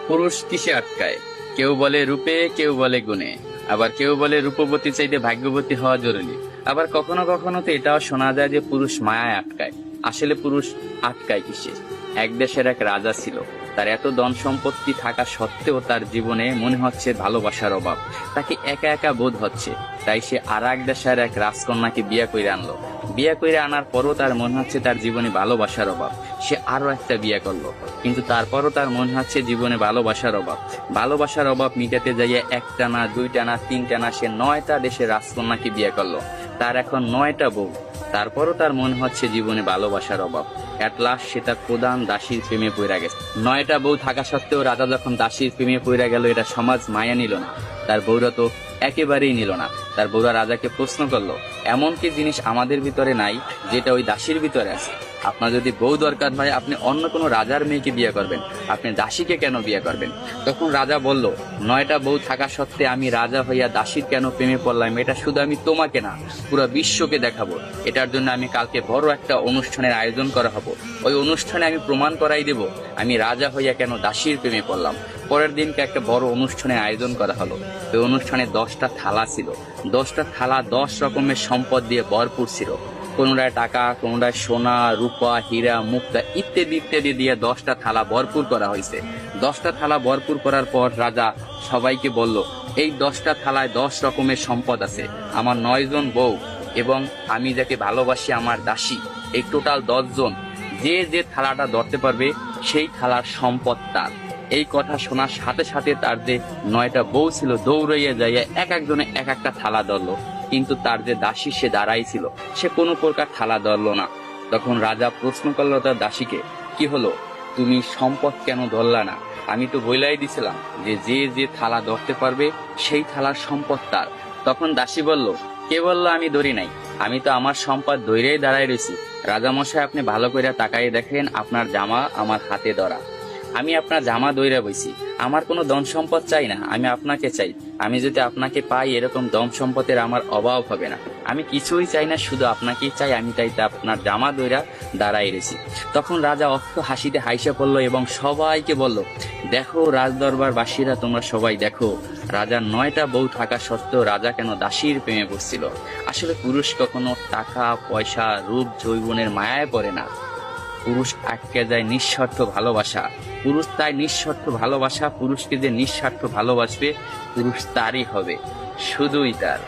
পুরুষ কিসে আটকায়? কেউ বলে রূপে, কেউ বলে গুণে, আবার কেউ বলে রূপবতী চাইতে ভাগ্যবতী হওয়া জরুরি। আবার কখনো কখনো তো এটাও শোনা যায় যে পুরুষ মায়ায় আটকায়। আসলে পুরুষ আটকায় কিসে? এক দেশের এক রাজা ছিল। তার এত ধন সম্পত্তি থাকা সত্ত্বেও তার জীবনে মনে হচ্ছে ভালোবাসার অভাব। তাকে একা একা বোধ হচ্ছে। তাই সে আর এক দেশের এক রাজকন্যাকে বিয়ে করে আনলো। বিয়ে করে আনার পরও তার মনে হচ্ছে তার জীবনে ভালোবাসার অভাব। সে আরো একটা বিয়ে করলো, কিন্তু তারপরও তার মনে হচ্ছে জীবনে ভালোবাসার অভাব। ভালোবাসার অভাব মিটাতে যাইয়ে একটা না, দুইটা না, তিনটা না, সে 9টা দেশের রাজকন্যাকে বিয়ে করলো। তার এখন 9টা বউ। তারপরও তার মনে হচ্ছে জীবনে ভালোবাসার অভাব। এট লাস্ট সে তার প্রধান দাসীর প্রেমে পড়ে গেছে। 9টা বউ থাকা সত্ত্বেও রাজা যখন দাসীর প্রেমে পড়ে গেল, এটা সমাজ মায়া নিল না। তার বউরা তো একেবারেই নিল না। তার বউরা রাজাকে প্রশ্ন করলো, এমন কি জিনিস আমাদের ভিতরে নাই যেটা ওই দাসীর ভিতরে আছে? আপনার যদি বউ দরকার হয়, আপনি অন্য কোনো রাজার মেয়েকে বিয়ে করবেন, আপনি দাসীকে কেন বিয়ে করবেন? তখন রাজা বলল, 9টা বউ থাকা সত্ত্বে আমি রাজা হইয়া দাসীর কেন প্রেমে পড়লাম, এটা শুধু আমি তোমাকে না, পুরো বিশ্বকে দেখাবো। এটার জন্য আমি কালকে বড় একটা অনুষ্ঠানের আয়োজন করা হবো। ওই অনুষ্ঠানে আমি প্রমাণ করাই দেব আমি রাজা হইয়া কেন দাসীর প্রেমে পড়লাম। পরের দিনকে একটা বড় অনুষ্ঠানের আয়োজন করা হলো। ওই অনুষ্ঠানে 10টা থালা ছিল। 10টা থালা 10 রকমের সম্পদ দিয়ে ভরপুর ছিল। কোনোটায় টাকা, কোনোটায় সোনা, রূপা, হীরা, মুক্তা ইত্যাদি ইত্যাদি দিয়ে 10টা থালা ভরপুর করা হয়েছে। 10টা থালা ভরপুর করার পর রাজা সবাইকে বলল, এই 10টা থালায় 10 রকমের সম্পদ আছে। আমার 9 জন বউ এবং আমি যাকে ভালোবাসি আমার দাসী, এই টোটাল 10 জন, যে যে থালাটা ধরতে পারবে সেই থালার সম্পদ তার। এই কথা শোনার সাথে সাথে তার যে 9টা বউ ছিল দৌড়াইয়া যাইয়া এক একজনে এক একটা থালা ধরলো, কিন্তু তার যে দাসী সে দাঁড়াই ছিল, সে কোনো প্রকার থালা ধরলো না। তখন রাজা প্রশ্ন করলো তার দাসীকে, কি হলো, তুমি সম্পদ কেন ধরলা না? আমি তো বইলাই দিছিলাম যে যে যে থালা ধরতে পারবে সেই থালার সম্পদ তার। তখন দাসী বলল, কে বললো আমি ধরি নাই? আমি তো আমার সম্পদ ধইরেই দাঁড়াই রয়েছি। রাজামশাই, আপনি ভালো করে তাকাই দেখেন, আপনার জামা আমার হাতে ধরা। আমি আপনার জামা দইরা বইছি। আমার কোনো ধন সম্পদ চাই না, আমি আপনাকে চাই। আমি যদি আপনাকে পাই, এরকম ধন সম্পদের আমার অভাব হবে না। আমি কিছুই চাই না, শুধু আপনাকেই চাই। আমি তাই আপনার জামা দইরা দাঁড়াই রয়েছি। তখন রাজা অস্ত হাসিতে হাইসা পড়লো এবং সবাইকে বলল, দেখো রাজদরবার বাসীরা, তোমরা সবাই দেখো, রাজার 9টা বউ থাকা সত্ত্বেও রাজা কেন দাসীর প্রেমে পড়ছিল। আসলে পুরুষ কখনো টাকা, পয়সা, রূপ, যৌবনের মায়ায় পড়ে না। পুরুষ আটকে যায় নিঃস্বার্থ ভালোবাসা। পুরুষ তাই নিঃস্বার্থ ভালোবাসা। পুরুষকে যে নিঃস্বার্থ ভালোবাসবে, পুরুষ তারই হবে, শুধুই তার।